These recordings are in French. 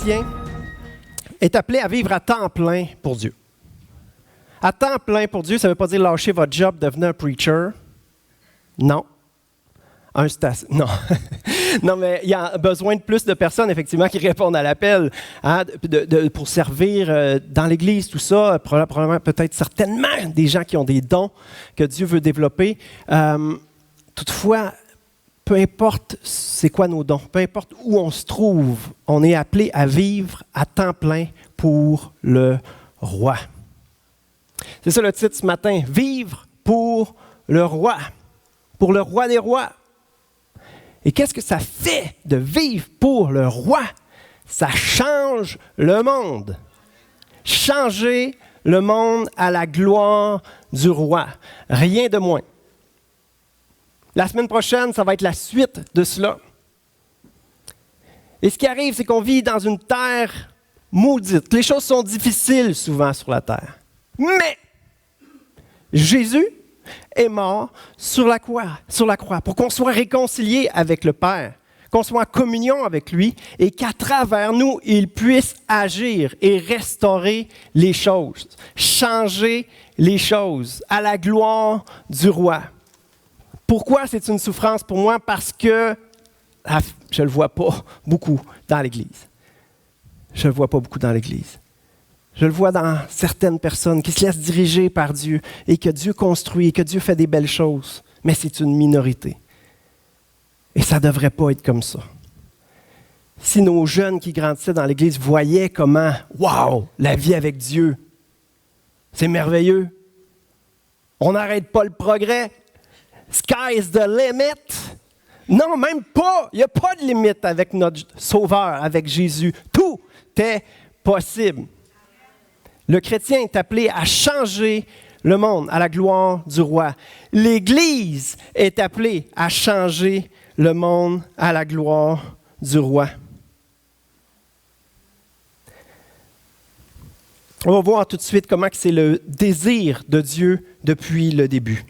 chrétien est appelé à vivre à temps plein pour Dieu. À temps plein pour Dieu, ça ne veut pas dire lâcher votre job, devenir un preacher. Non. Non. Non, mais il y a besoin de plus de personnes, effectivement, qui répondent à l'appel pour servir dans l'Église, tout ça. Probablement, peut-être, certainement, des gens qui ont des dons que Dieu veut développer. Toutefois, peu importe c'est quoi nos dons, peu importe où on se trouve, on est appelé à vivre à temps plein pour le roi. C'est ça le titre ce matin, « Vivre pour le roi », pour le roi des rois. Et qu'est-ce que ça fait de vivre pour le roi? Ça change le monde. Changer le monde à la gloire du roi. Rien de moins. La semaine prochaine, ça va être la suite de cela. Et ce qui arrive, c'est qu'on vit dans une terre maudite. Les choses sont difficiles souvent sur la terre. Mais Jésus est mort sur la croix pour qu'on soit réconcilié avec le Père, qu'on soit en communion avec lui et qu'à travers nous, il puisse agir et restaurer les choses, changer les choses à la gloire du roi. Pourquoi c'est une souffrance pour moi? Parce que je ne le vois pas beaucoup dans l'Église. Je ne le vois pas beaucoup dans l'Église. Je le vois dans certaines personnes qui se laissent diriger par Dieu et que Dieu construit et que Dieu fait des belles choses. Mais c'est une minorité. Et ça ne devrait pas être comme ça. Si nos jeunes qui grandissaient dans l'Église voyaient comment, wow, la vie avec Dieu, c'est merveilleux. On n'arrête pas le progrès. Sky is the limit. Non, même pas. Il n'y a pas de limite avec notre Sauveur, avec Jésus. Tout est possible. Le chrétien est appelé à changer le monde à la gloire du roi. L'Église est appelée à changer le monde à la gloire du roi. On va voir tout de suite comment c'est le désir de Dieu depuis le début.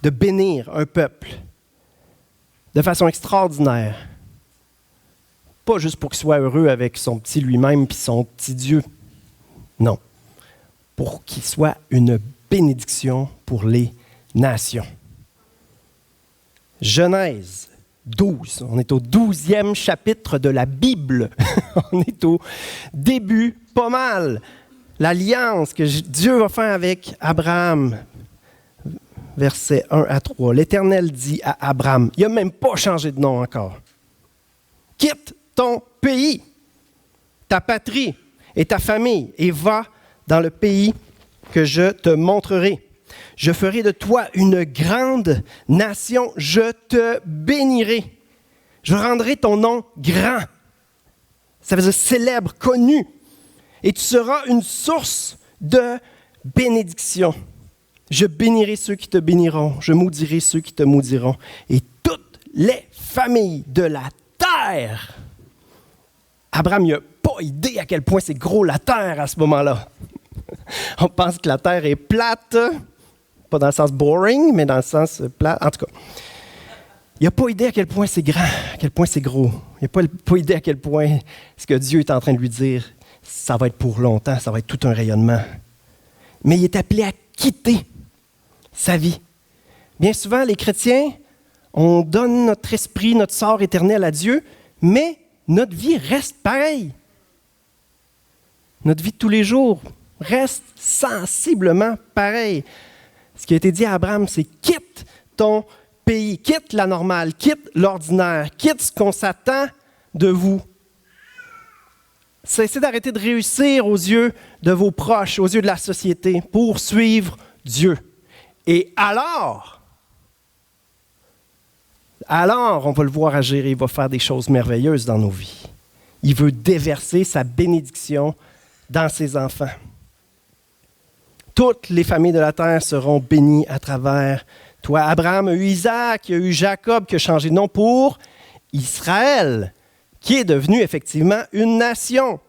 De bénir un peuple de façon extraordinaire. Pas juste pour qu'il soit heureux avec son petit lui-même et son petit Dieu. Non. Pour qu'il soit une bénédiction pour les nations. Genèse 12. On est au 12e chapitre de la Bible. On est au début, pas mal. L'alliance que Dieu va faire avec Abraham. Versets 1 à 3. L'Éternel dit à Abraham, il n'a même pas changé de nom encore. Quitte ton pays, ta patrie et ta famille, et va dans le pays que je te montrerai. Je ferai de toi une grande nation, je te bénirai. Je rendrai ton nom grand. Ça veut dire célèbre, connu. Et tu seras une source de bénédiction. Je bénirai ceux qui te béniront, je maudirai ceux qui te maudiront. Et toutes les familles de la terre. Abraham n'a pas idée à quel point c'est gros la terre à ce moment-là. On pense que la terre est plate, pas dans le sens boring, mais dans le sens plat. En tout cas, il n'a pas idée à quel point c'est grand, à quel point c'est gros. Il n'a pas idée à quel point ce que Dieu est en train de lui dire, ça va être pour longtemps, ça va être tout un rayonnement. Mais il est appelé à quitter sa vie. Bien souvent, les chrétiens, on donne notre esprit, notre sort éternel à Dieu, mais notre vie reste pareille. Notre vie de tous les jours reste sensiblement pareille. Ce qui a été dit à Abraham, c'est quitte ton pays, quitte la normale, quitte l'ordinaire, quitte ce qu'on s'attend de vous. Cessez d'arrêter de réussir aux yeux de vos proches, aux yeux de la société, pour suivre Dieu. Et alors, on va le voir agir et il va faire des choses merveilleuses dans nos vies. Il veut déverser sa bénédiction dans ses enfants. Toutes les familles de la terre seront bénies à travers toi. Abraham a eu Isaac, il a eu Jacob qui a changé de nom pour Israël, qui est devenu effectivement une nation.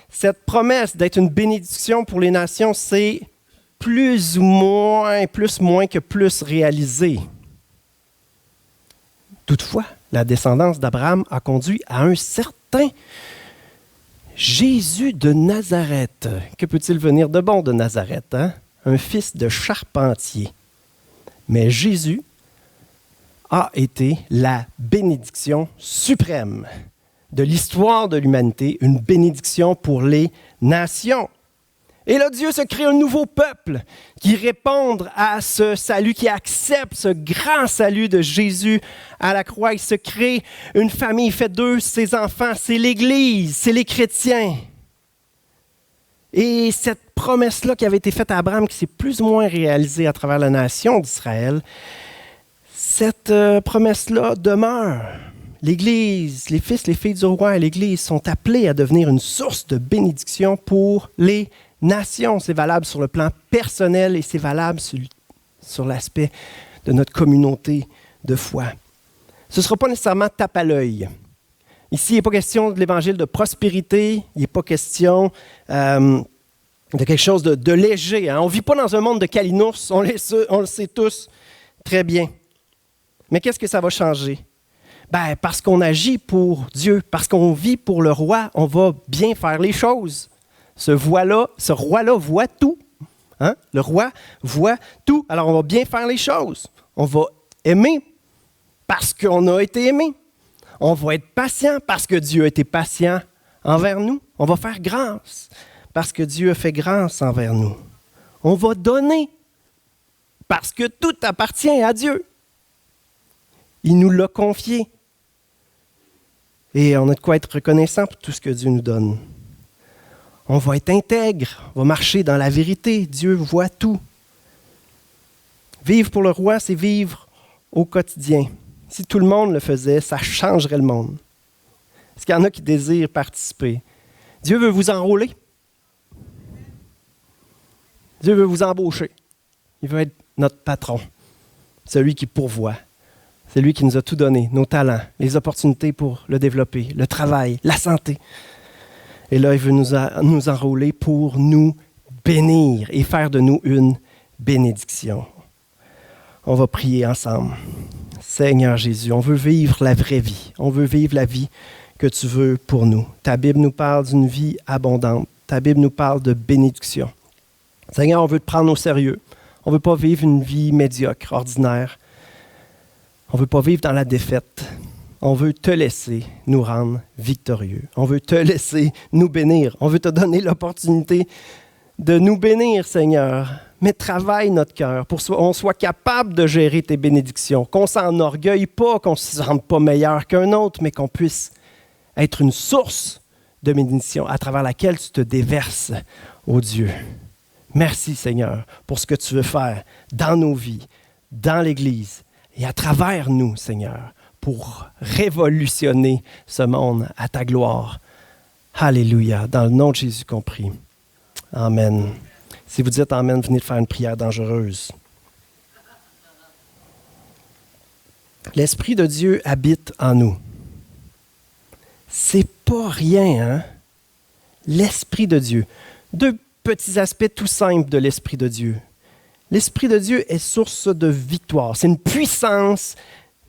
Cette promesse d'être une bénédiction pour les nations, c'est plus moins que plus réalisé. Toutefois, la descendance d'Abraham a conduit à un certain Jésus de Nazareth. Que peut-il venir de bon de Nazareth, hein? Un fils de charpentier. Mais Jésus a été la bénédiction suprême de l'histoire de l'humanité, une bénédiction pour les nations. Et là, Dieu se crée un nouveau peuple qui réponde à ce salut, qui accepte ce grand salut de Jésus à la croix. Il se crée une famille, il fait d'eux ses enfants, c'est l'Église, c'est les chrétiens. Et cette promesse-là qui avait été faite à Abraham, qui s'est plus ou moins réalisée à travers la nation d'Israël, cette promesse-là demeure. L'Église, les fils, les filles du roi et l'Église sont appelés à devenir une source de bénédiction pour les nations. C'est valable sur le plan personnel et c'est valable sur l'aspect de notre communauté de foi. Ce ne sera pas nécessairement tape à l'œil. Ici, il n'est pas question de l'évangile de prospérité, il n'est pas question de quelque chose de léger. Hein. On ne vit pas dans un monde de calinours, on le sait tous très bien. Mais qu'est-ce que ça va changer? Parce qu'on agit pour Dieu, parce qu'on vit pour le roi, on va bien faire les choses. Ce roi-là voit tout. Hein? Le roi voit tout. Alors, on va bien faire les choses. On va aimer parce qu'on a été aimé. On va être patient parce que Dieu a été patient envers nous. On va faire grâce parce que Dieu a fait grâce envers nous. On va donner parce que tout appartient à Dieu. Il nous l'a confié. Et on a de quoi être reconnaissant pour tout ce que Dieu nous donne. On va être intègre, on va marcher dans la vérité. Dieu voit tout. Vivre pour le roi, c'est vivre au quotidien. Si tout le monde le faisait, ça changerait le monde. Est-ce qu'il y en a qui désirent participer? Dieu veut vous enrôler. Dieu veut vous embaucher. Il veut être notre patron, celui qui pourvoit. C'est lui qui nous a tout donné, nos talents, les opportunités pour le développer, le travail, la santé. Et là, il veut nous enrôler pour nous bénir et faire de nous une bénédiction. On va prier ensemble. Seigneur Jésus, on veut vivre la vraie vie. On veut vivre la vie que tu veux pour nous. Ta Bible nous parle d'une vie abondante. Ta Bible nous parle de bénédiction. Seigneur, on veut te prendre au sérieux. On ne veut pas vivre une vie médiocre, ordinaire. On ne veut pas vivre dans la défaite. On veut te laisser nous rendre victorieux. On veut te laisser nous bénir. On veut te donner l'opportunité de nous bénir, Seigneur. Mais travaille notre cœur pour qu'on soit capable de gérer tes bénédictions, qu'on ne s'enorgueille pas, qu'on ne se sente pas meilleur qu'un autre, mais qu'on puisse être une source de bénédiction à travers laquelle tu te déverses, ô Dieu. Merci, Seigneur, pour ce que tu veux faire dans nos vies, dans l'Église et à travers nous, Seigneur, pour révolutionner ce monde à ta gloire. Alléluia. Dans le nom de Jésus qu'on prie. Amen. Si vous dites Amen, venez de faire une prière dangereuse. L'Esprit de Dieu habite en nous. C'est pas rien, hein? L'Esprit de Dieu. Deux petits aspects tout simples de l'Esprit de Dieu. L'Esprit de Dieu est source de victoire. C'est une puissance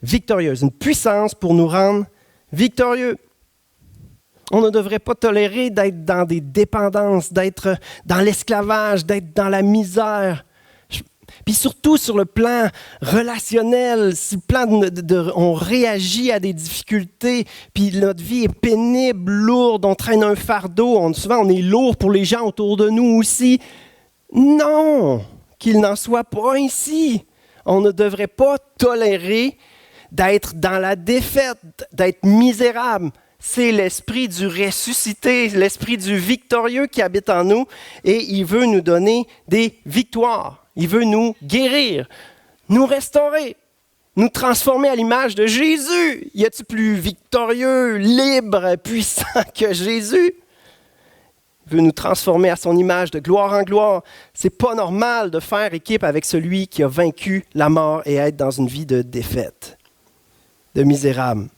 victorieuse, une puissance pour nous rendre victorieux. On ne devrait pas tolérer d'être dans des dépendances, d'être dans l'esclavage, d'être dans la misère. Puis surtout sur le plan relationnel, sur le plan on réagit à des difficultés, puis notre vie est pénible, lourde, on traîne un fardeau, souvent on est lourd pour les gens autour de nous aussi. Non, qu'il n'en soit pas ainsi. On ne devrait pas tolérer d'être dans la défaite, d'être misérable. C'est l'esprit du ressuscité, l'esprit du victorieux qui habite en nous et il veut nous donner des victoires. Il veut nous guérir, nous restaurer, nous transformer à l'image de Jésus. Y a-t-il plus victorieux, libre, puissant que Jésus? Il veut nous transformer à son image de gloire en gloire. C'est pas normal de faire équipe avec celui qui a vaincu la mort et être dans une vie de défaite, de misérable,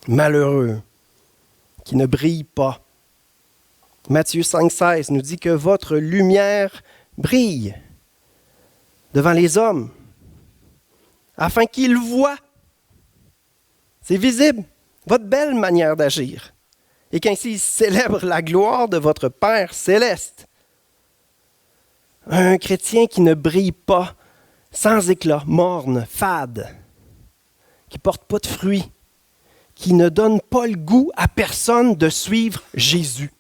malheureux, qui ne brille pas. Matthieu 5,16 nous dit que votre lumière brille devant les hommes, afin qu'ils voient C'est visible, votre belle manière d'agir. Et qu'ainsi il célèbre la gloire de votre Père céleste. Un chrétien qui ne brille pas, sans éclat, morne, fade, qui ne porte pas de fruits, qui ne donne pas le goût à personne de suivre Jésus.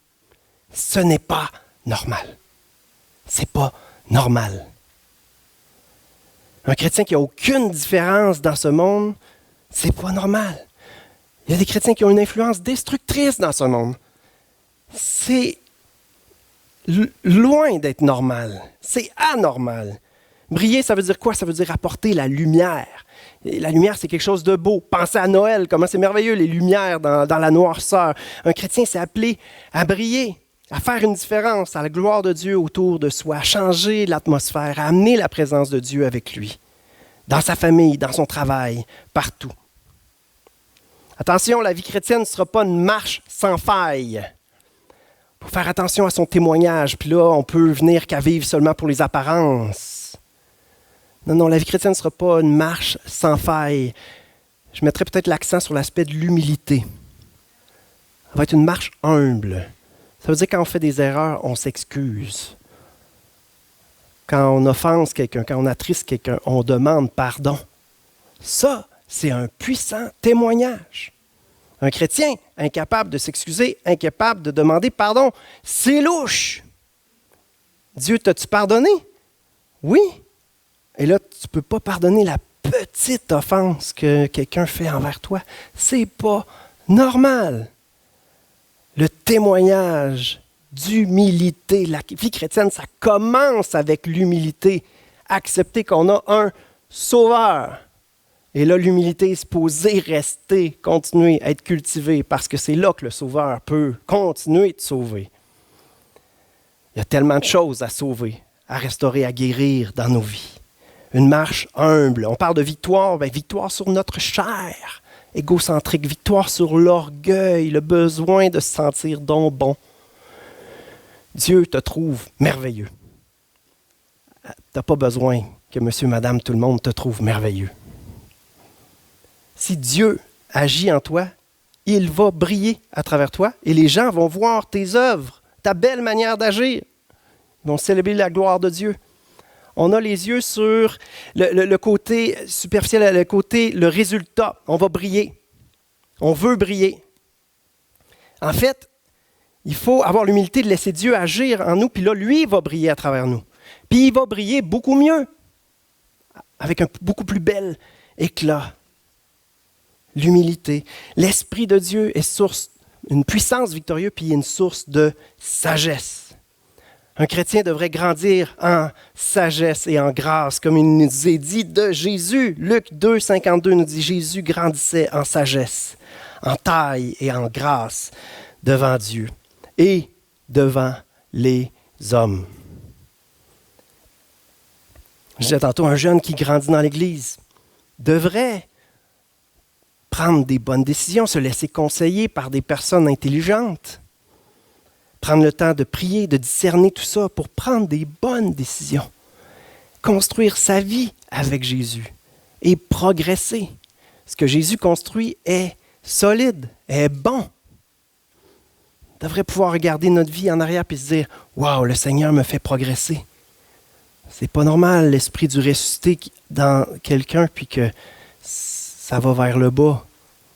Ce n'est pas normal. C'est pas normal. Un chrétien qui n'a aucune différence dans ce monde, c'est pas normal. Il y a des chrétiens qui ont une influence destructrice dans ce monde. C'est loin d'être normal. C'est anormal. Briller, ça veut dire quoi? Ça veut dire apporter la lumière. Et la lumière, c'est quelque chose de beau. Pensez à Noël, comment c'est merveilleux, les lumières dans la noirceur. Un chrétien, c'est appelé à briller, à faire une différence, à la gloire de Dieu autour de soi, à changer l'atmosphère, à amener la présence de Dieu avec lui, dans sa famille, dans son travail, partout. Attention, la vie chrétienne ne sera pas une marche sans faille. Il faut faire attention à son témoignage, puis là, on peut venir qu'à vivre seulement pour les apparences. Non, la vie chrétienne ne sera pas une marche sans faille. Je mettrai peut-être l'accent sur l'aspect de l'humilité. Ça va être une marche humble. Ça veut dire que quand on fait des erreurs, on s'excuse. Quand on offense quelqu'un, quand on attriste quelqu'un, on demande pardon. Ça, c'est un puissant témoignage. Un chrétien incapable de s'excuser, incapable de demander pardon, c'est louche. Dieu, t'as-tu pardonné? Oui. Et là, tu ne peux pas pardonner la petite offense que quelqu'un fait envers toi. C'est pas normal. Le témoignage d'humilité, la vie chrétienne, ça commence avec l'humilité. Accepter qu'on a un sauveur. Et là, l'humilité est supposée rester, continuer, être cultivée, parce que c'est là que le sauveur peut continuer de sauver. Il y a tellement de choses à sauver, à restaurer, à guérir dans nos vies. Une marche humble. On parle de victoire, victoire sur notre chair, égocentrique, victoire sur l'orgueil, le besoin de se sentir donc bon. Dieu te trouve merveilleux. Tu n'as pas besoin que monsieur, madame, tout le monde te trouve merveilleux. Si Dieu agit en toi, il va briller à travers toi et les gens vont voir tes œuvres, ta belle manière d'agir. Ils vont célébrer la gloire de Dieu. On a les yeux sur le côté superficiel, le résultat. On va briller. On veut briller. En fait, il faut avoir l'humilité de laisser Dieu agir en nous, puis là, lui, il va briller à travers nous. Puis il va briller beaucoup mieux, avec un beaucoup plus bel éclat. L'humilité. L'Esprit de Dieu est source, une puissance victorieuse, puis il est une source de sagesse. Un chrétien devrait grandir en sagesse et en grâce, comme il nous est dit de Jésus. Luc 2, 52 nous dit « Jésus grandissait en sagesse, en taille et en grâce devant Dieu et devant les hommes. » Je disais tantôt, un jeune qui grandit dans l'Église devrait prendre des bonnes décisions, se laisser conseiller par des personnes intelligentes. Prendre le temps de prier, de discerner tout ça pour prendre des bonnes décisions. Construire sa vie avec Jésus et progresser. Ce que Jésus construit est solide, est bon. On devrait pouvoir regarder notre vie en arrière et se dire « Wow, le Seigneur me fait progresser. » C'est pas normal l'esprit du ressuscité dans quelqu'un puis que ça va vers le bas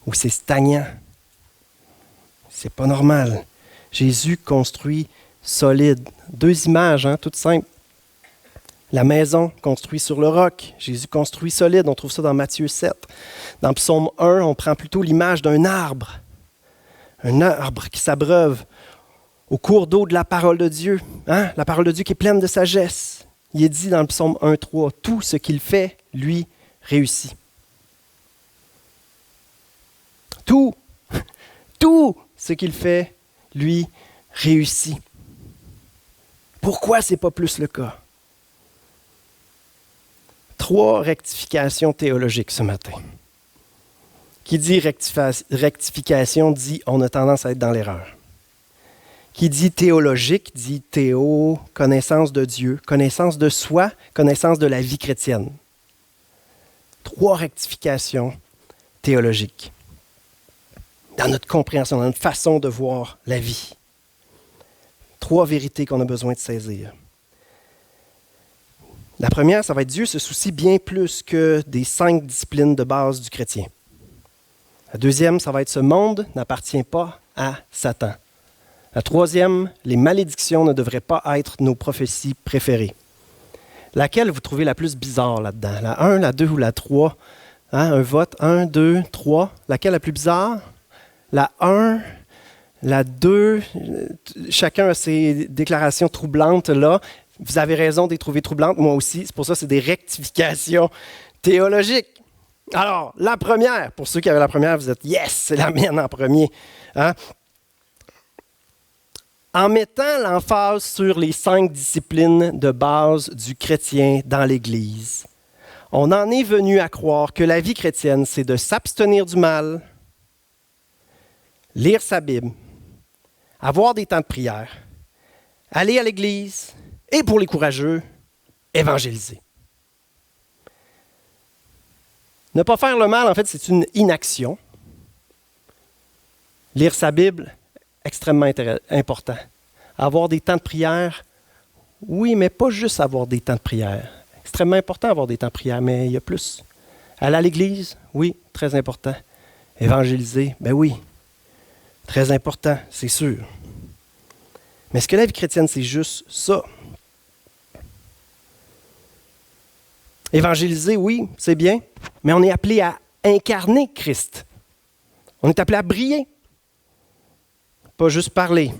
ou c'est stagnant. C'est pas normal. Jésus construit solide. 2 images, toutes simples. La maison construite sur le roc. Jésus construit solide. On trouve ça dans Matthieu 7. Dans Psaume 1, on prend plutôt l'image d'un arbre. Un arbre qui s'abreuve au cours d'eau de la parole de Dieu. La parole de Dieu qui est pleine de sagesse. Il est dit dans le Psaume 1, 3, « Tout ce qu'il fait, lui, réussit. » Tout ce qu'il fait, lui, réussit. Pourquoi ce n'est pas plus le cas? 3 rectifications théologiques ce matin. Qui dit rectification dit on a tendance à être dans l'erreur. Qui dit théologique dit théo, connaissance de Dieu, connaissance de soi, connaissance de la vie chrétienne. 3 rectifications théologiques. dans notre compréhension, dans notre façon de voir la vie. 3 vérités qu'on a besoin de saisir. La première, ça va être Dieu se soucie bien plus que des 5 disciplines de base du chrétien. La deuxième, ça va être ce monde n'appartient pas à Satan. La troisième, les malédictions ne devraient pas être nos prophéties préférées. Laquelle vous trouvez la plus bizarre là-dedans? La 1, la 2 ou la 3? Hein, un vote, 1, 2, 3. Laquelle la plus bizarre? La 1, la 2, chacun a ses déclarations troublantes là. Vous avez raison de les trouver troublantes, moi aussi. C'est pour ça que c'est des rectifications théologiques. Alors, la première, pour ceux qui avaient la première, vous êtes « Yes, c'est la mienne en premier. Hein? » En mettant l'emphase sur les 5 disciplines de base du chrétien dans l'Église, on en est venu à croire que la vie chrétienne, c'est de s'abstenir du mal, lire sa Bible, avoir des temps de prière, aller à l'Église et, pour les courageux, évangéliser. Ne pas faire le mal, en fait, c'est une inaction. Lire sa Bible, extrêmement important. Avoir des temps de prière, oui, mais pas juste avoir des temps de prière. Extrêmement important avoir des temps de prière, mais il y a plus. Aller à l'Église, oui, très important. Évangéliser, ben oui, très important, c'est sûr. Mais est-ce que la vie chrétienne, c'est juste ça? Évangéliser, oui, c'est bien, mais on est appelé à incarner Christ. On est appelé à briller, pas juste parler.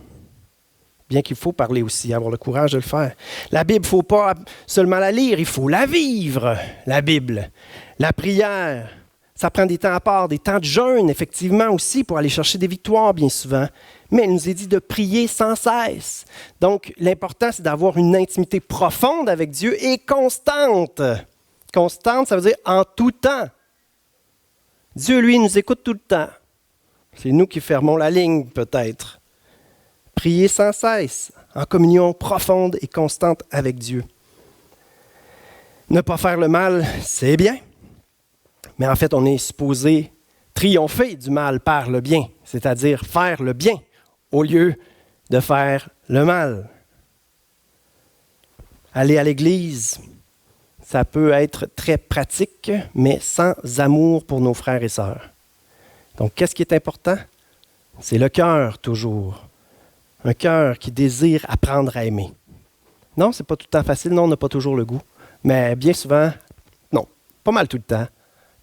Bien qu'il faut parler aussi, avoir le courage de le faire. La Bible, il ne faut pas seulement la lire, il faut la vivre, la Bible. La prière, ça prend des temps à part, des temps de jeûne, effectivement aussi, pour aller chercher des victoires bien souvent. Mais il nous est dit de prier sans cesse. Donc, l'important, c'est d'avoir une intimité profonde avec Dieu et constante. Constante, ça veut dire en tout temps. Dieu, lui, nous écoute tout le temps. C'est nous qui fermons la ligne, peut-être. Prier sans cesse, en communion profonde et constante avec Dieu. Ne pas faire le mal, c'est bien. Mais en fait, on est supposé triompher du mal par le bien, c'est-à-dire faire le bien au lieu de faire le mal. Aller à l'Église, ça peut être très pratique, mais sans amour pour nos frères et sœurs. Donc, qu'est-ce qui est important? C'est le cœur, toujours. Un cœur qui désire apprendre à aimer. Non, c'est pas tout le temps facile. Non, on n'a pas toujours le goût. Mais bien souvent, non, pas mal tout le temps.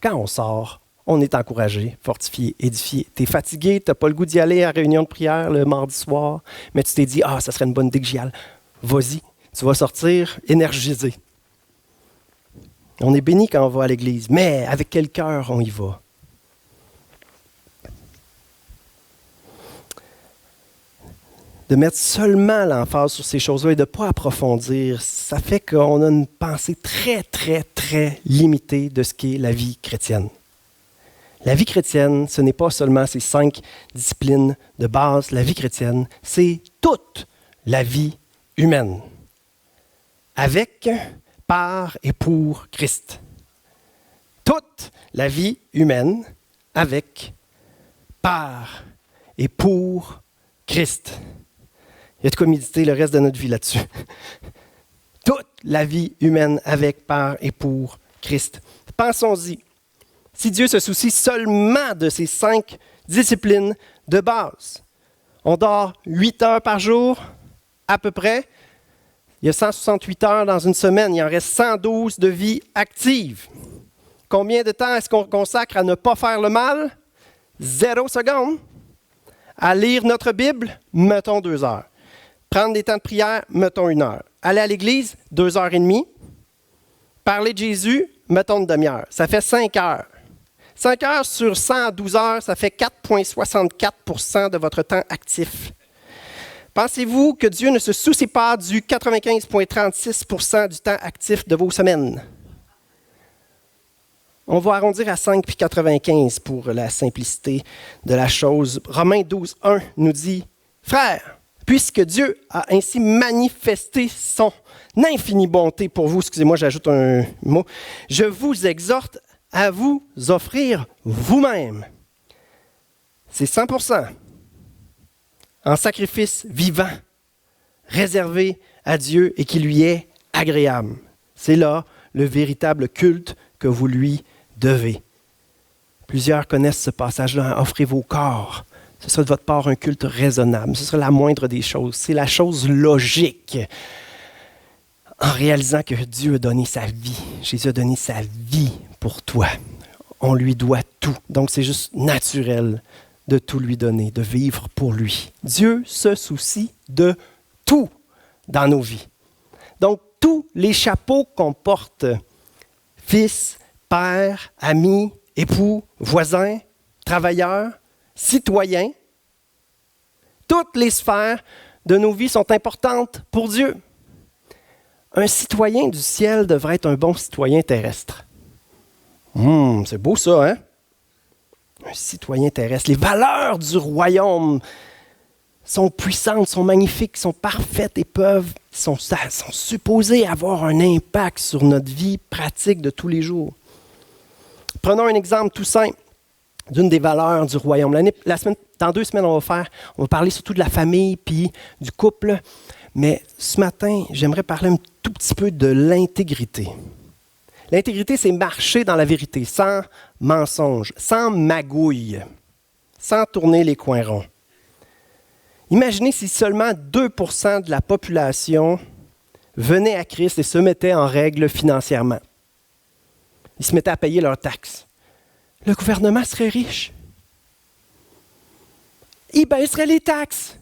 Quand on sort, on est encouragé, fortifié, édifié. Tu es fatigué, tu n'as pas le goût d'y aller à la réunion de prière le mardi soir, mais tu t'es dit, ça serait une bonne idée que j'y aille. Vas-y, tu vas sortir énergisé. On est béni quand on va à l'église, mais avec quel cœur on y va? De mettre seulement l'emphase sur ces choses-là et de ne pas approfondir, ça fait qu'on a une pensée très, très, très limitée de ce qu'est la vie chrétienne. La vie chrétienne, ce n'est pas seulement ces 5 disciplines de base. La vie chrétienne, c'est toute la vie humaine. Avec, par et pour Christ. Toute la vie humaine, avec, par et pour Christ. Il y a de quoi méditer le reste de notre vie là-dessus. Toute la vie humaine avec, par et pour Christ. Pensons-y. Si Dieu se soucie seulement de ces 5 disciplines de base, on dort 8 heures par jour, à peu près. Il y a 168 heures dans une semaine. Il en reste 112 de vie active. Combien de temps est-ce qu'on consacre à ne pas faire le mal? 0 secondes. À lire notre Bible, mettons 2 heures. Prendre des temps de prière, mettons 1 heure. Aller à l'église, 2h30. Parler de Jésus, mettons une demi-heure. Ça fait 5 heures. 5 heures sur 112 heures, ça fait 4,64% de votre temps actif. Pensez-vous que Dieu ne se soucie pas du 95,36% du temps actif de vos semaines? On va arrondir à 5 puis 95 pour la simplicité de la chose. Romains 12:1 nous dit « Frères, puisque Dieu a ainsi manifesté son infinie bonté pour vous, excusez-moi, j'ajoute un mot, je vous exhorte à vous offrir vous-même c'est 100% en sacrifice vivant, réservé à Dieu et qui lui est agréable. C'est là le véritable culte que vous lui devez. Plusieurs connaissent ce passage-là. Offrez vos corps. Ce sera de votre part un culte raisonnable. Ce sera la moindre des choses. C'est la chose logique. En réalisant que Dieu a donné sa vie. Jésus a donné sa vie pour toi. On lui doit tout. Donc c'est juste naturel de tout lui donner, de vivre pour lui. Dieu se soucie de tout dans nos vies. Donc tous les chapeaux qu'on porte, fils, père, ami, époux, voisin, travailleur, citoyen, toutes les sphères de nos vies sont importantes pour Dieu. Un citoyen du ciel devrait être un bon citoyen terrestre. C'est beau ça, hein? Un citoyen terrestre. Les valeurs du royaume sont puissantes, sont magnifiques, sont parfaites et sont supposées avoir un impact sur notre vie pratique de tous les jours. Prenons un exemple tout simple d'une des valeurs du royaume. Dans 2 semaines, on va parler surtout de la famille puis du couple. Mais ce matin, j'aimerais parler un tout petit peu de l'intégrité. L'intégrité, c'est marcher dans la vérité, sans mensonge, sans magouille, sans tourner les coins ronds. Imaginez si seulement 2% de la population venait à Christ et se mettait en règle financièrement. Ils se mettaient à payer leurs taxes. Le gouvernement serait riche. Il baisserait les taxes.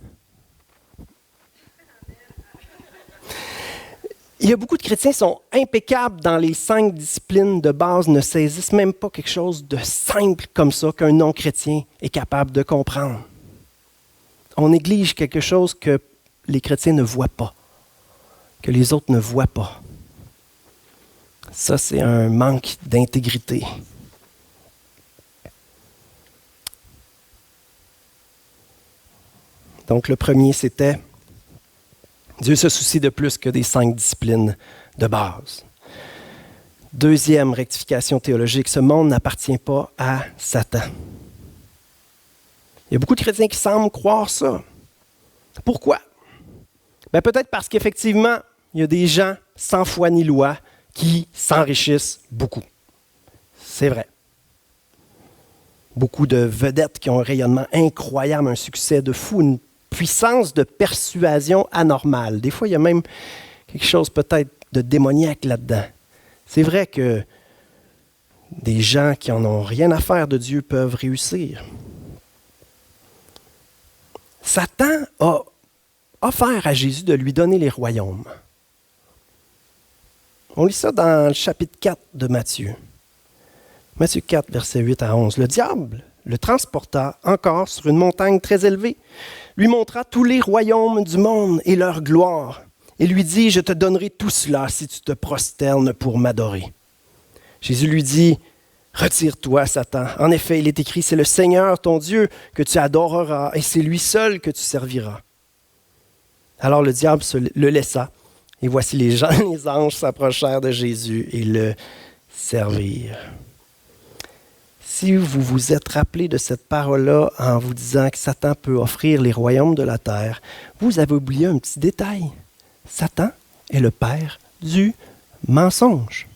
Il y a beaucoup de chrétiens qui sont impeccables dans les 5 disciplines de base, ne saisissent même pas quelque chose de simple comme ça qu'un non-chrétien est capable de comprendre. On néglige quelque chose que les chrétiens ne voient pas, que les autres ne voient pas. Ça, c'est un manque d'intégrité. Donc, le premier, c'était Dieu se soucie de plus que des 5 disciplines de base. Deuxième rectification théologique, ce monde n'appartient pas à Satan. Il y a beaucoup de chrétiens qui semblent croire ça. Pourquoi? Peut-être parce qu'effectivement, il y a des gens sans foi ni loi qui s'enrichissent beaucoup. C'est vrai. Beaucoup de vedettes qui ont un rayonnement incroyable, un succès de fou, une puissance de persuasion anormale. Des fois, il y a même quelque chose peut-être de démoniaque là-dedans. C'est vrai que des gens qui n'en ont rien à faire de Dieu peuvent réussir. Satan a offert à Jésus de lui donner les royaumes. On lit ça dans le chapitre 4 de Matthieu. Matthieu 4, versets 8 à 11. Le diable le transporta encore sur une montagne très élevée, lui montra tous les royaumes du monde et leur gloire, et lui dit, « Je te donnerai tout cela si tu te prosternes pour m'adorer. » Jésus lui dit, « Retire-toi, Satan. En effet, il est écrit, c'est le Seigneur ton Dieu que tu adoreras, et c'est lui seul que tu serviras. » Alors le diable le laissa, et voici les anges s'approchèrent de Jésus et le servirent. Si vous vous êtes rappelé de cette parole-là en vous disant que Satan peut offrir les royaumes de la terre, vous avez oublié un petit détail. Satan est le père du mensonge.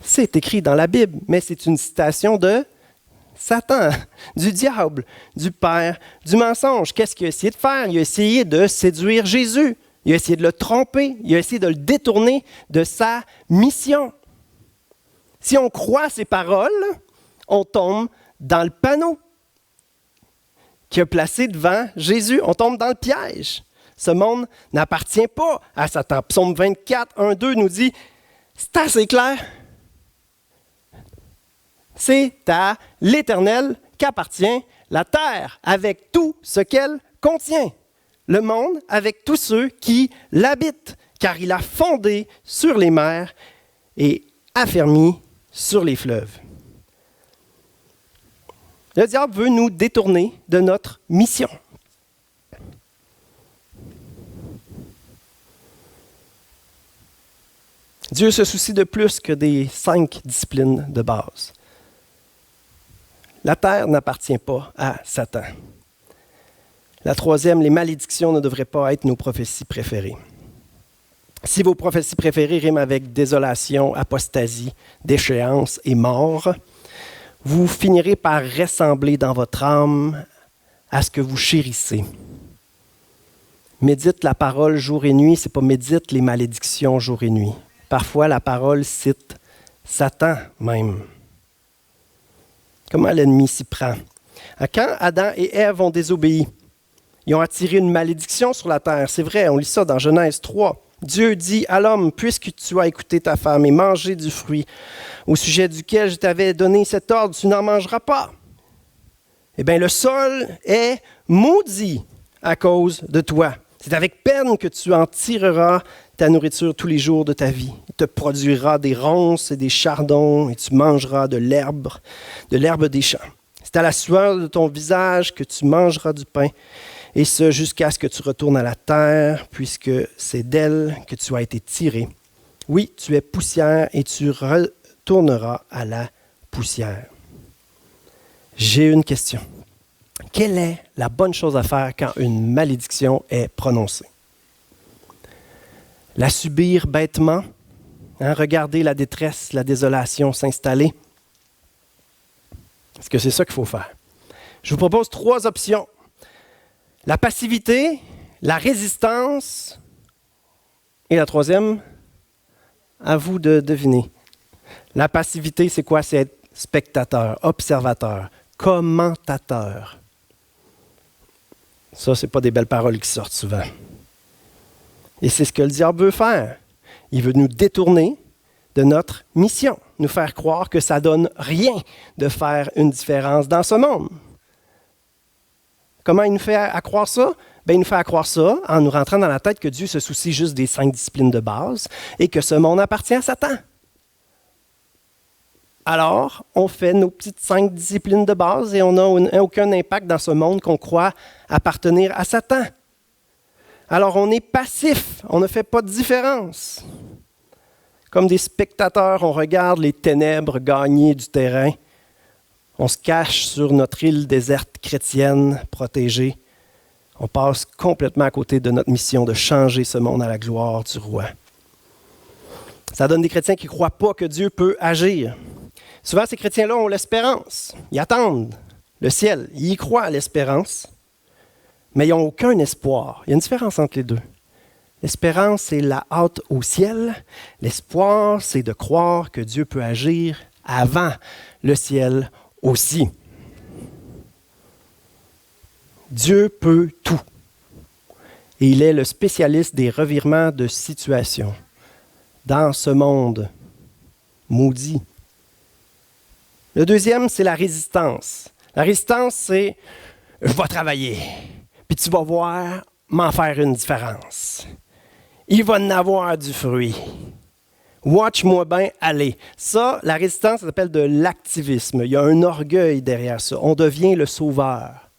C'est écrit dans la Bible, mais c'est une citation de Satan, du diable, du père du mensonge. Qu'est-ce qu'il a essayé de faire? Il a essayé de séduire Jésus. Il a essayé de le tromper. Il a essayé de le détourner de sa mission. Si on croit ces paroles, on tombe dans le panneau qui a placé devant Jésus. On tombe dans le piège. Ce monde n'appartient pas à Satan. Psaume 24, 1, 2 nous dit, c'est assez clair. C'est à l'Éternel qu'appartient la terre avec tout ce qu'elle contient. Le monde avec tous ceux qui l'habitent, car il a fondé sur les mers et affermi sur les fleuves. Le diable veut nous détourner de notre mission. Dieu se soucie de plus que des 5 disciplines de base. La terre n'appartient pas à Satan. La troisième, les malédictions ne devraient pas être nos prophéties préférées. Si vos prophéties préférées riment avec désolation, apostasie, déchéance et mort, vous finirez par ressembler dans votre âme à ce que vous chérissez. Médite la parole jour et nuit, c'est pas médite les malédictions jour et nuit. Parfois, la parole cite Satan même. Comment l'ennemi s'y prend? Quand Adam et Ève ont désobéi, ils ont attiré une malédiction sur la terre. C'est vrai, on lit ça dans Genèse 3. Dieu dit à l'homme, puisque tu as écouté ta femme et mangé du fruit au sujet duquel je t'avais donné cet ordre, tu n'en mangeras pas. Eh bien, le sol est maudit à cause de toi. C'est avec peine que tu en tireras ta nourriture tous les jours de ta vie. Il te produira des ronces et des chardons et tu mangeras de l'herbe des champs. C'est à la sueur de ton visage que tu mangeras du pain. Et ce, jusqu'à ce que tu retournes à la terre, puisque c'est d'elle que tu as été tiré. Oui, tu es poussière et tu retourneras à la poussière. J'ai une question. Quelle est la bonne chose à faire quand une malédiction est prononcée? La subir bêtement? Regarder la détresse, la désolation s'installer? Est-ce que c'est ça qu'il faut faire? Je vous propose 3 options. La passivité, la résistance et la troisième, à vous de deviner. La passivité, c'est quoi? C'est être spectateur, observateur, commentateur. Ça, ce n'est pas des belles paroles qui sortent souvent. Et c'est ce que le diable veut faire. Il veut nous détourner de notre mission, nous faire croire que ça ne donne rien de faire une différence dans ce monde. Comment il nous fait accroire ça? Bien, il nous fait accroire ça en nous rentrant dans la tête que Dieu se soucie juste des 5 disciplines de base et que ce monde appartient à Satan. Alors, on fait nos petites 5 disciplines de base et on n'a aucun impact dans ce monde qu'on croit appartenir à Satan. Alors, on est passif, on ne fait pas de différence. Comme des spectateurs, on regarde les ténèbres gagner du terrain. On se cache sur notre île déserte chrétienne protégée. On passe complètement à côté de notre mission de changer ce monde à la gloire du roi. Ça donne des chrétiens qui ne croient pas que Dieu peut agir. Souvent, ces chrétiens-là ont l'espérance. Ils attendent le ciel. Ils y croient à l'espérance, mais ils n'ont aucun espoir. Il y a une différence entre les deux. L'espérance, c'est la hâte au ciel. L'espoir, c'est de croire que Dieu peut agir avant le ciel aussi. Dieu peut tout. Et il est le spécialiste des revirements de situation dans ce monde maudit. Le deuxième, c'est la résistance. La résistance, c'est « je vais travailler, puis tu vas voir m'en faire une différence. Il va en avoir du fruit. Watch-moi bien aller. » Ça, la résistance, ça s'appelle de l'activisme. Il y a un orgueil derrière ça. On devient le sauveur.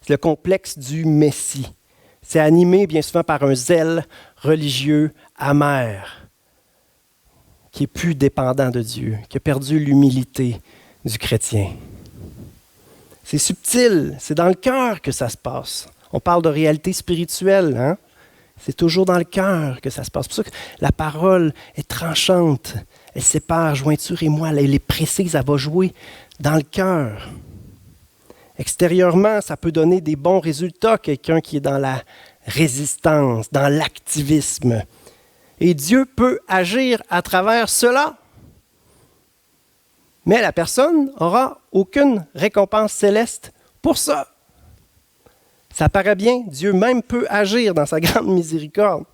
C'est le complexe du Messie. C'est animé bien souvent par un zèle religieux amer, qui est plus dépendant de Dieu, qui a perdu l'humilité du chrétien. C'est subtil, c'est dans le cœur que ça se passe. On parle de réalité spirituelle, hein? C'est toujours dans le cœur que ça se passe. C'est pour ça que la parole est tranchante. Elle sépare jointure et moelle. Elle est précise, elle va jouer dans le cœur. Extérieurement, ça peut donner des bons résultats, quelqu'un qui est dans la résistance, dans l'activisme. Et Dieu peut agir à travers cela. Mais la personne n'aura aucune récompense céleste pour ça. Ça paraît bien, Dieu même peut agir dans sa grande miséricorde.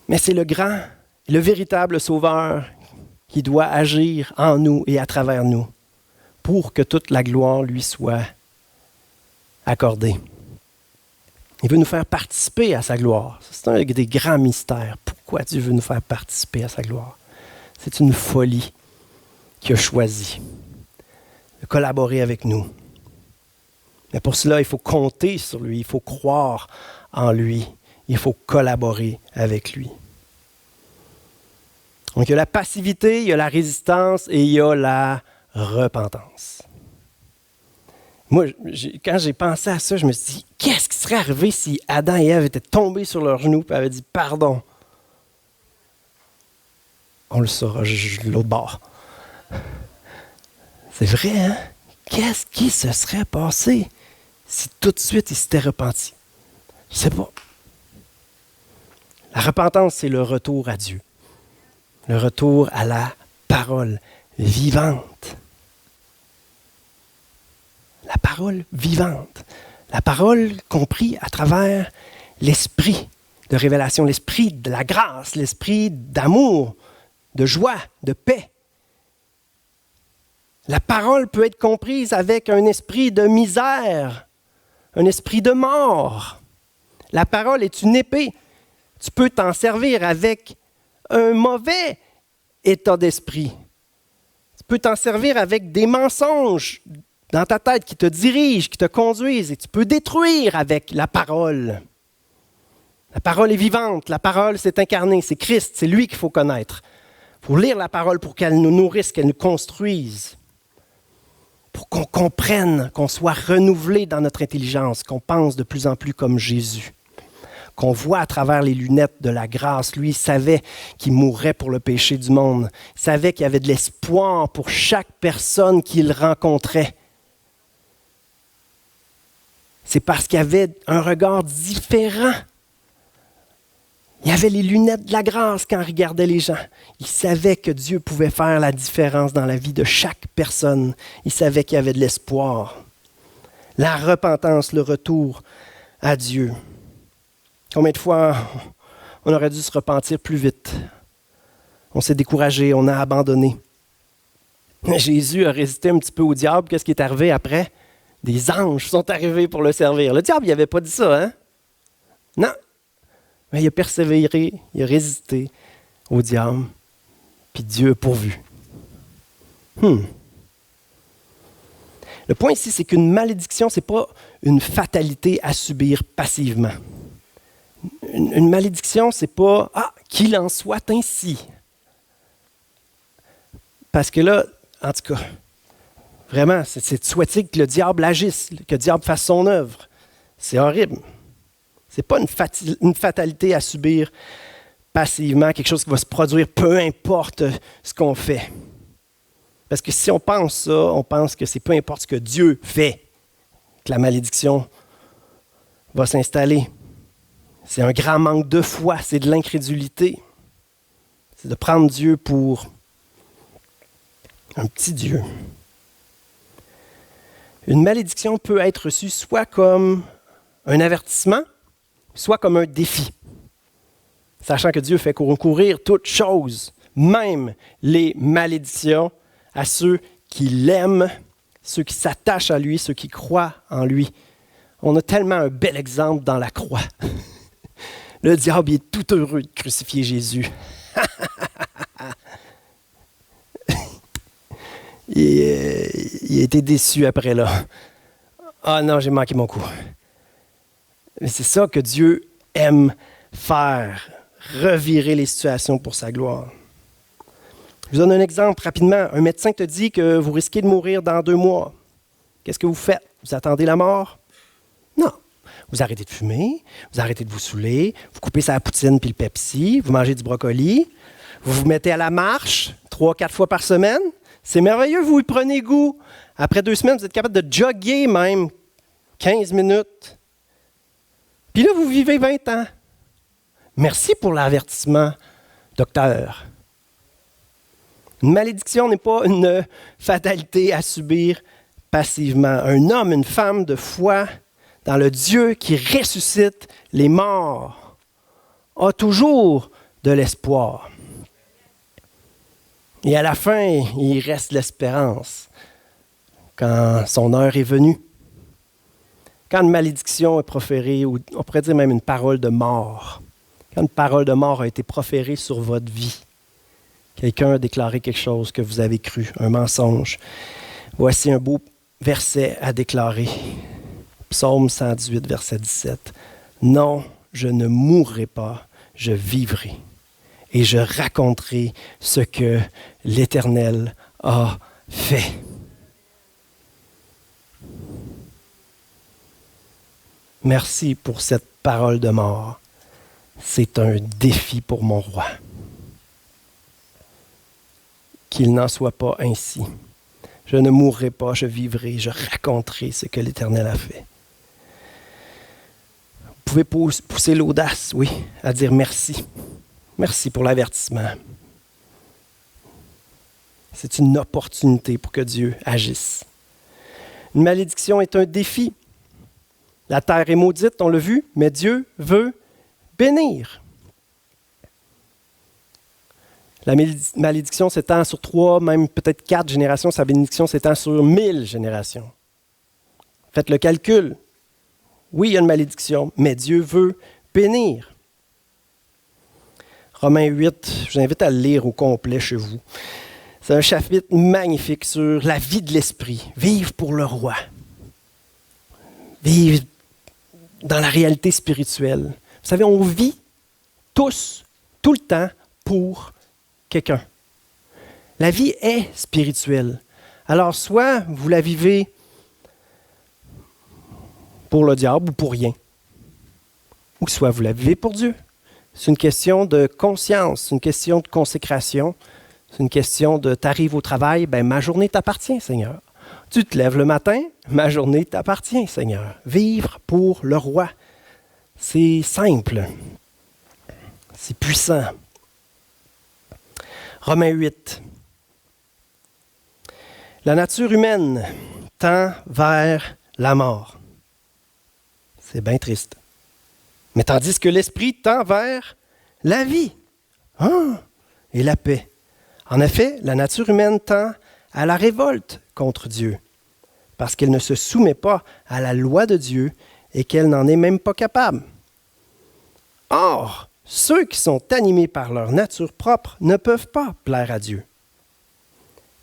Mais c'est le grand, le véritable Sauveur qui doit agir en nous et à travers nous pour que toute la gloire lui soit accordée. Il veut nous faire participer à sa gloire. C'est un des grands mystères. Pourquoi Dieu veut nous faire participer à sa gloire? C'est une folie qu'il a choisi de collaborer avec nous. Mais pour cela, il faut compter sur lui, il faut croire en lui, il faut collaborer avec lui. Donc il y a la passivité, il y a la résistance et il y a la repentance. Moi, quand j'ai pensé à ça, je me suis dit, qu'est-ce qui serait arrivé si Adam et Ève étaient tombés sur leurs genoux et avaient dit « Pardon ». On le saura, l'autre bord. C'est vrai, hein? Qu'est-ce qui se serait passé si tout de suite ils s'étaient repentis? Je ne sais pas. La repentance, c'est le retour à Dieu. Le retour à la parole vivante. La parole vivante. La parole comprise à travers l'esprit de révélation, l'esprit de la grâce, l'esprit d'amour, de joie, de paix. La parole peut être comprise avec un esprit de misère, un esprit de mort. La parole est une épée. Tu peux t'en servir avec un mauvais état d'esprit. Tu peux t'en servir avec des mensonges dans ta tête qui te dirigent, qui te conduisent, et tu peux détruire avec la parole. La parole est vivante, la parole s'est incarnée, c'est Christ, c'est lui qu'il faut connaître. Il faut lire la parole pour qu'elle nous nourrisse, qu'elle nous construise, pour qu'on comprenne, qu'on soit renouvelé dans notre intelligence, qu'on pense de plus en plus comme Jésus, qu'on voit à travers les lunettes de la grâce. Lui, il savait qu'il mourrait pour le péché du monde. Il savait qu'il y avait de l'espoir pour chaque personne qu'il rencontrait. C'est parce qu'il y avait un regard différent. Il y avait les lunettes de la grâce quand il regardait les gens. Il savait que Dieu pouvait faire la différence dans la vie de chaque personne. Il savait qu'il y avait de l'espoir. La repentance, le retour à Dieu. Combien de fois on aurait dû se repentir plus vite? On s'est découragé, on a abandonné. Jésus a résisté un petit peu au diable. Qu'est-ce qui est arrivé après? Des anges sont arrivés pour le servir. Le diable, il n'avait pas dit ça, hein? Non. Mais il a persévéré, il a résisté au diable, puis Dieu a pourvu. Le point ici, c'est qu'une malédiction, ce n'est pas une fatalité à subir passivement. Une malédiction, c'est pas « Ah, qu'il en soit ainsi ». Parce que là, en tout cas, vraiment, c'est de souhaiter que le diable agisse, que le diable fasse son œuvre. C'est horrible. Ce n'est pas une fatalité à subir passivement, quelque chose qui va se produire peu importe ce qu'on fait. Parce que si on pense ça, on pense que c'est peu importe ce que Dieu fait, que la malédiction va s'installer. C'est un grand manque de foi, c'est de l'incrédulité. C'est de prendre Dieu pour un petit Dieu. Une malédiction peut être reçue soit comme un avertissement, soit comme un défi. Sachant que Dieu fait concourir toutes choses, même les malédictions, à ceux qui l'aiment, ceux qui s'attachent à lui, ceux qui croient en lui. On a tellement un bel exemple dans la croix. Le diable est tout heureux de crucifier Jésus. Il a été déçu après là. Ah non, j'ai manqué mon coup. Mais c'est ça que Dieu aime faire, revirer les situations pour sa gloire. Je vous donne un exemple rapidement. Un médecin te dit que vous risquez de mourir dans 2 mois. Qu'est-ce que vous faites? Vous attendez la mort? Non. Vous arrêtez de fumer, vous arrêtez de vous saouler, vous coupez sa poutine puis le Pepsi, vous mangez du brocoli, vous vous mettez à la marche 3-4 fois par semaine. C'est merveilleux, vous y prenez goût. Après 2 semaines, vous êtes capable de jogger même 15 minutes. Puis là, vous vivez 20 ans. Merci pour l'avertissement, docteur. Une malédiction n'est pas une fatalité à subir passivement. Un homme, une femme de foi dans le Dieu qui ressuscite les morts a toujours de l'espoir. Et à la fin, il reste l'espérance quand son heure est venue. Quand une malédiction est proférée, ou on pourrait dire même une parole de mort, quand une parole de mort a été proférée sur votre vie, quelqu'un a déclaré quelque chose que vous avez cru, un mensonge. Voici un beau verset à déclarer. Psaume 118, verset 17. « Non, je ne mourrai pas, je vivrai, et je raconterai ce que l'Éternel a fait. » Merci pour cette parole de mort. C'est un défi pour mon roi. Qu'il n'en soit pas ainsi. Je ne mourrai pas, je vivrai, je raconterai ce que l'Éternel a fait. Vous pouvez pousser l'audace, oui, à dire merci. Merci pour l'avertissement. C'est une opportunité pour que Dieu agisse. Une malédiction est un défi. La terre est maudite, on l'a vu, mais Dieu veut bénir. La malédiction s'étend sur 3, même peut-être 4 générations. Sa bénédiction s'étend sur 1000 générations. Faites le calcul. Oui, il y a une malédiction, mais Dieu veut bénir. Romains 8, je vous invite à le lire au complet chez vous. C'est un chapitre magnifique sur la vie de l'esprit. Vivre pour le roi. Vivre dans la réalité spirituelle. Vous savez, on vit tous, tout le temps, pour quelqu'un. La vie est spirituelle. Alors, soit vous la vivez pour le diable ou pour rien, ou soit vous la vivez pour Dieu. C'est une question de conscience, c'est une question de consécration, c'est une question de t'arrives au travail, ben ma journée t'appartient, Seigneur. Tu te lèves le matin, ma journée t'appartient, Seigneur. Vivre pour le roi, c'est simple, c'est puissant. Romains 8. La nature humaine tend vers la mort. C'est bien triste. Mais tandis que l'esprit tend vers la vie et la paix. En effet, la nature humaine tend à la révolte contre Dieu, parce qu'elle ne se soumet pas à la loi de Dieu et qu'elle n'en est même pas capable. Or, ceux qui sont animés par leur nature propre ne peuvent pas plaire à Dieu.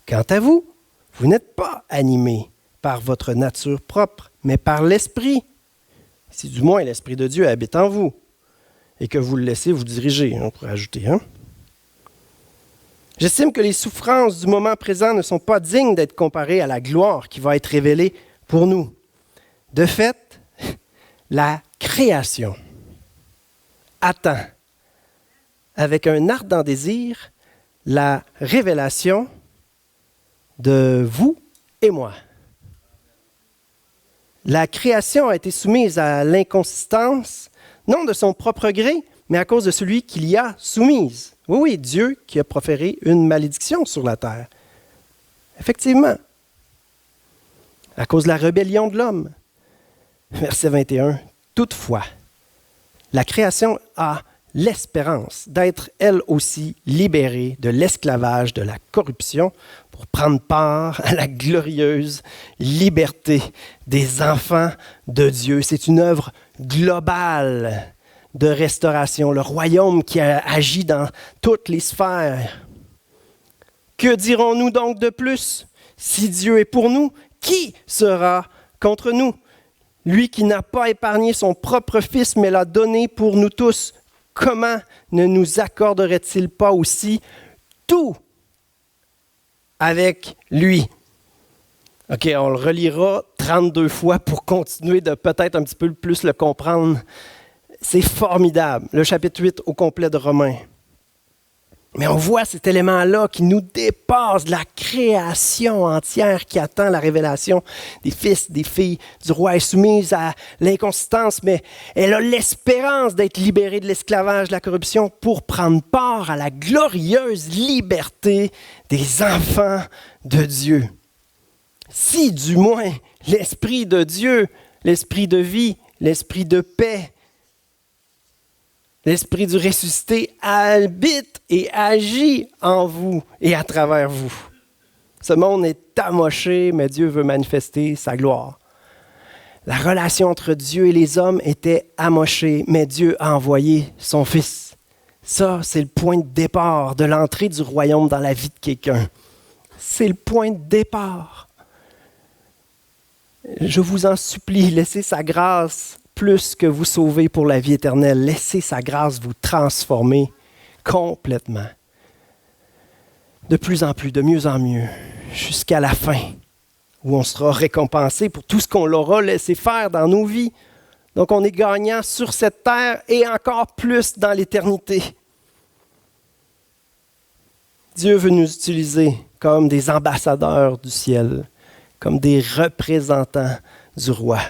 Quant à vous, vous n'êtes pas animés par votre nature propre, mais par l'Esprit. Si du moins l'Esprit de Dieu habite en vous et que vous le laissez vous diriger, on pourrait ajouter. J'estime que les souffrances du moment présent ne sont pas dignes d'être comparées à la gloire qui va être révélée pour nous. De fait, la création attend avec un ardent désir la révélation de vous et moi. La création a été soumise à l'inconsistance, non de son propre gré, mais à cause de celui qui l'y a soumise. Oui, Dieu qui a proféré une malédiction sur la terre. Effectivement. À cause de la rébellion de l'homme. Verset 21. Toutefois, la création a l'espérance d'être elle aussi libérée de l'esclavage, de la corruption, pour prendre part à la glorieuse liberté des enfants de Dieu. C'est une œuvre globale de restauration, le royaume qui agit dans toutes les sphères. Que dirons-nous donc de plus? Si Dieu est pour nous, qui sera contre nous? Lui qui n'a pas épargné son propre Fils, mais l'a donné pour nous tous, comment ne nous accorderait-il pas aussi tout avec lui? OK, on le relira 32 fois pour continuer de peut-être un petit peu plus le comprendre. C'est formidable, le chapitre 8 au complet de Romains. Mais on voit cet élément-là qui nous dépasse de la création entière qui attend la révélation des fils, des filles du roi. Elle est soumise à l'inconsistance, mais elle a l'espérance d'être libérée de l'esclavage, de la corruption pour prendre part à la glorieuse liberté des enfants de Dieu. Si du moins l'Esprit de Dieu, l'Esprit de vie, l'Esprit de paix, l'Esprit du ressuscité habite et agit en vous et à travers vous. Ce monde est amoché, mais Dieu veut manifester sa gloire. La relation entre Dieu et les hommes était amochée, mais Dieu a envoyé son Fils. Ça, c'est le point de départ de l'entrée du royaume dans la vie de quelqu'un. C'est le point de départ. Je vous en supplie, laissez sa grâce plus que vous sauver pour la vie éternelle. Laissez sa grâce vous transformer complètement. De plus en plus, de mieux en mieux, jusqu'à la fin, où on sera récompensé pour tout ce qu'on l'aura laissé faire dans nos vies, Donc on est gagnant sur cette terre et encore plus dans l'éternité. Dieu veut nous utiliser comme des ambassadeurs du ciel, comme des représentants du roi,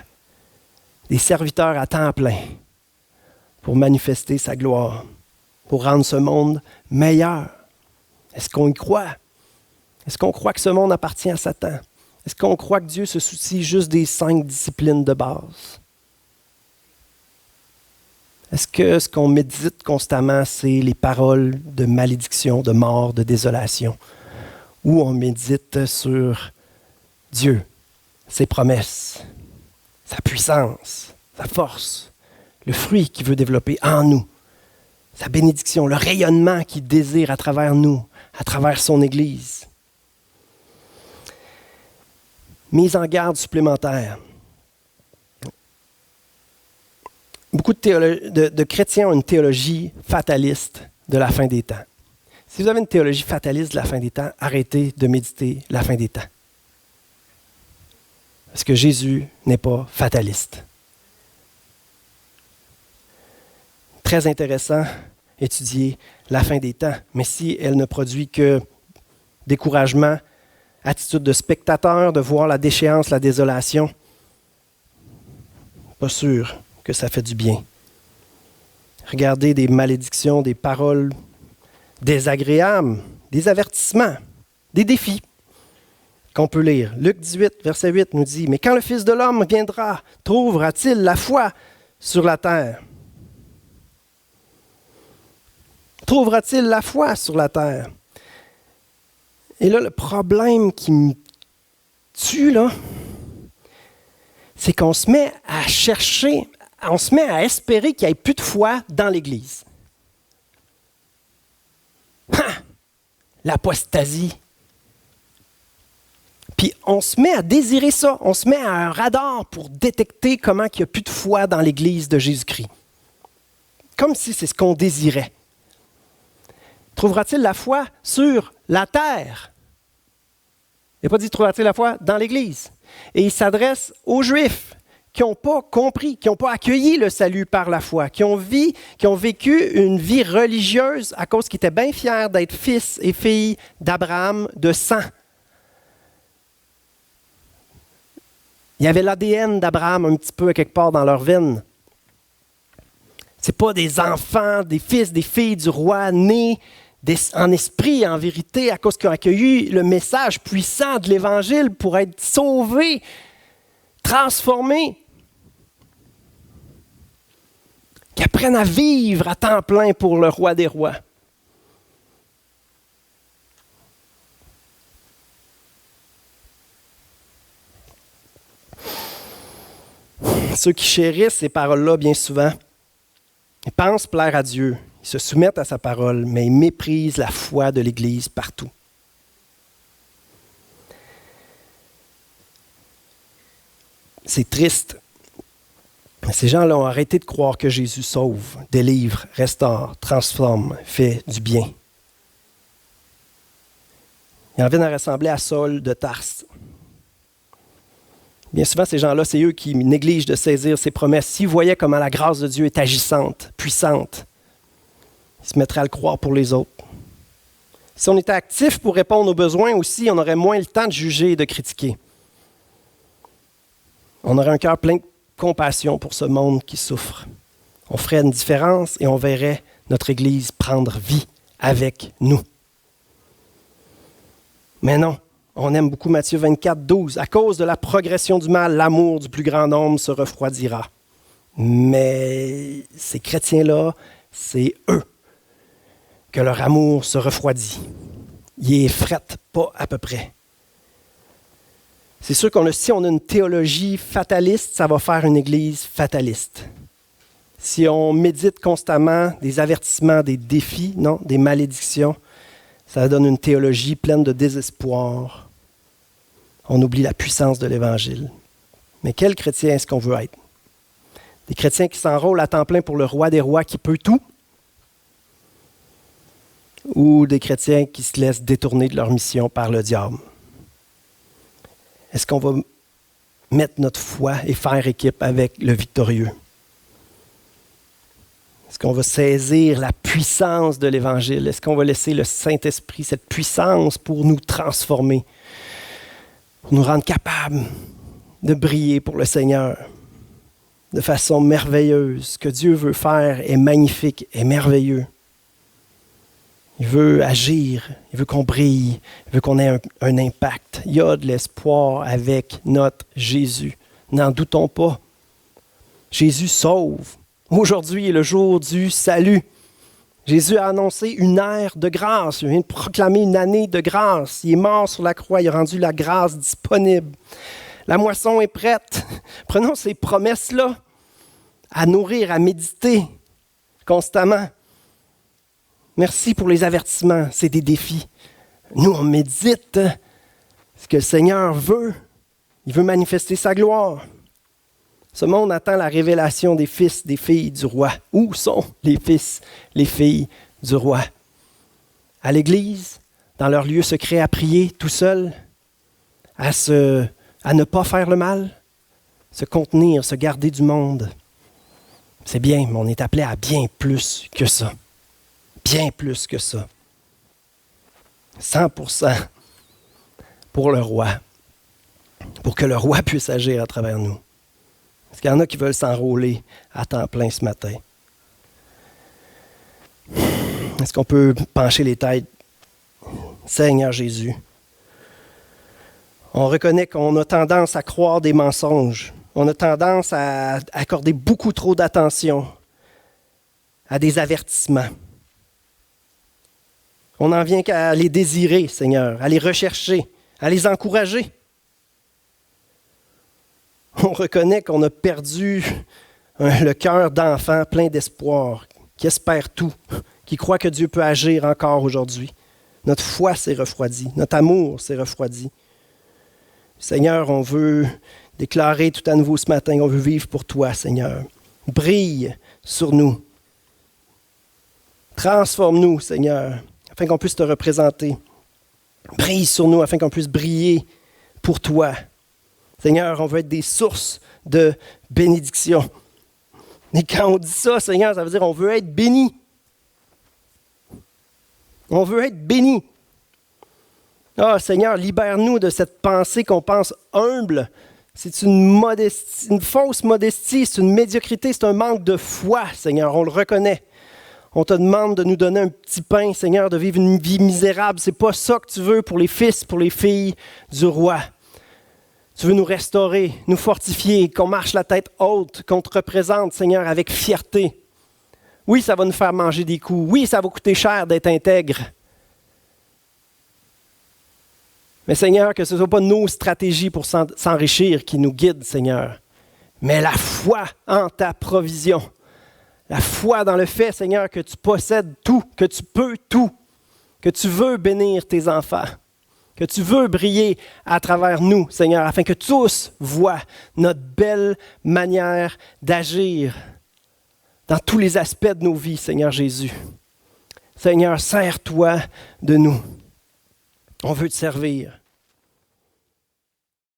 des serviteurs à temps plein pour manifester sa gloire, pour rendre ce monde meilleur. Est-ce qu'on y croit? Est-ce qu'on croit que ce monde appartient à Satan? Est-ce qu'on croit que Dieu se soucie juste des 5 disciplines de base? Est-ce que ce qu'on médite constamment, c'est les paroles de malédiction, de mort, de désolation? Ou on médite sur Dieu, ses promesses, sa puissance, sa force, le fruit qu'il veut développer en nous, sa bénédiction, le rayonnement qu'il désire à travers nous, à travers son Église. Mise en garde supplémentaire. Beaucoup de chrétiens ont une théologie fataliste de la fin des temps. Si vous avez une théologie fataliste de la fin des temps, arrêtez de méditer la fin des temps. Parce que Jésus n'est pas fataliste. Très intéressant, étudier la fin des temps, mais si elle ne produit que découragement, attitude de spectateur, de voir la déchéance, la désolation, pas sûr que ça fait du bien. Regardez des malédictions, des paroles désagréables, des avertissements, des défis qu'on peut lire. Luc 18, verset 8 nous dit « Mais quand le Fils de l'homme viendra, trouvera-t-il la foi sur la terre? » Trouvera-t-il la foi sur la terre? Et là, le problème qui me tue, là, c'est qu'on se met à chercher, on se met à espérer qu'il n'y ait plus de foi dans l'Église. L'apostasie. Puis on se met à désirer ça, on se met à un radar pour détecter comment il n'y a plus de foi dans l'Église de Jésus-Christ. Comme si c'est ce qu'on désirait. Trouvera-t-il la foi sur la terre? Il n'a pas dit trouvera-t-il la foi dans l'Église. Et il s'adresse aux Juifs qui n'ont pas compris, qui n'ont pas accueilli le salut par la foi, qui ont vécu une vie religieuse à cause qu'ils étaient bien fiers d'être fils et filles d'Abraham de sang. Il y avait l'ADN d'Abraham un petit peu quelque part dans leurs veines. Ce n'est pas des enfants, des fils, des filles du roi nés en esprit, en vérité, à cause qu'ils ont accueilli le message puissant de l'Évangile pour être sauvés, transformés, qui apprennent à vivre à temps plein pour le roi des rois. Ceux qui chérissent ces paroles-là, bien souvent, ils pensent plaire à Dieu. Ils se soumettent à sa parole, mais ils méprisent la foi de l'Église partout. C'est triste. Ces gens-là ont arrêté de croire que Jésus sauve, délivre, restaure, transforme, fait du bien. Ils en viennent à ressembler à Saul de Tarse. Bien souvent, ces gens-là, c'est eux qui négligent de saisir ses promesses. S'ils voyaient comment la grâce de Dieu est agissante, puissante, ils se mettraient à le croire pour les autres. Si on était actif pour répondre aux besoins aussi, on aurait moins le temps de juger et de critiquer. On aurait un cœur plein de compassion pour ce monde qui souffre. On ferait une différence et on verrait notre Église prendre vie avec nous. Mais non. On aime beaucoup Matthieu 24, 12. À cause de la progression du mal, l'amour du plus grand nombre se refroidira. Mais ces chrétiens-là, c'est eux que leur amour se refroidit. Ils effrètent pas à peu près. C'est sûr si on a une théologie fataliste, ça va faire une église fataliste. Si on médite constamment des avertissements, des défis, non, des malédictions, ça donne une théologie pleine de désespoir. On oublie la puissance de l'Évangile. Mais quel chrétien est-ce qu'on veut être? Des chrétiens qui s'enrôlent à temps plein pour le roi des rois qui peut tout? Ou des chrétiens qui se laissent détourner de leur mission par le diable? Est-ce qu'on va mettre notre foi et faire équipe avec le victorieux, Est-ce qu'on va saisir la puissance de l'Évangile? Est-ce qu'on va laisser le Saint-Esprit, cette puissance pour nous transformer, pour nous rendre capables de briller pour le Seigneur de façon merveilleuse? Ce que Dieu veut faire est magnifique et merveilleux. Il veut agir, il veut qu'on brille, il veut qu'on ait un impact. Il y a de l'espoir avec notre Jésus. N'en doutons pas. Jésus sauve. Aujourd'hui est le jour du salut. Jésus a annoncé une ère de grâce. Il vient de proclamer une année de grâce. Il est mort sur la croix. Il a rendu la grâce disponible. La moisson est prête. Prenons ces promesses-là à nourrir, à méditer constamment. Merci pour les avertissements. C'est des défis. Nous, on médite ce que le Seigneur veut. Il veut manifester sa gloire. Ce monde attend la révélation des fils, des filles du roi. Où sont les fils, les filles du roi? À l'église, dans leur lieu secret à prier tout seul, à ne pas faire le mal, se contenir, se garder du monde. C'est bien, mais on est appelé à bien plus que ça. Bien plus que ça. 100% pour le roi. Pour que le roi puisse agir à travers nous. Est-ce qu'il y en a qui veulent s'enrôler à temps plein ce matin? Est-ce qu'on peut pencher les têtes? Seigneur Jésus, on reconnaît qu'on a tendance à croire des mensonges. On a tendance à accorder beaucoup trop d'attention à des avertissements. On n'en vient qu'à les désirer, Seigneur, à les rechercher, à les encourager. On reconnaît qu'on a perdu le cœur d'enfant plein d'espoir, qui espère tout, qui croit que Dieu peut agir encore aujourd'hui. Notre foi s'est refroidie, notre amour s'est refroidi. Seigneur, on veut déclarer tout à nouveau ce matin, on veut vivre pour toi, Seigneur. Brille sur nous. Transforme-nous, Seigneur, afin qu'on puisse te représenter. Brille sur nous, afin qu'on puisse briller pour toi. Seigneur, on veut être des sources de bénédiction. Et quand on dit ça, Seigneur, ça veut dire qu'on veut être béni. On veut être béni. Ah, Seigneur, libère-nous de cette pensée qu'on pense humble. C'est une modestie, une fausse modestie, c'est une médiocrité, c'est un manque de foi, Seigneur, on le reconnaît. On te demande de nous donner un petit pain, Seigneur, de vivre une vie misérable. C'est pas ça que tu veux pour les fils, pour les filles du roi. Tu veux nous restaurer, nous fortifier, qu'on marche la tête haute, qu'on te représente, Seigneur, avec fierté. Oui, ça va nous faire manger des coups. Oui, ça va coûter cher d'être intègre. Mais Seigneur, que ce ne soit pas nos stratégies pour s'enrichir qui nous guident, Seigneur, mais la foi en ta provision. La foi dans le fait, Seigneur, que tu possèdes tout, que tu peux tout, que tu veux bénir tes enfants, que tu veux briller à travers nous, Seigneur, afin que tous voient notre belle manière d'agir dans tous les aspects de nos vies, Seigneur Jésus. Seigneur, sers-toi de nous. On veut te servir.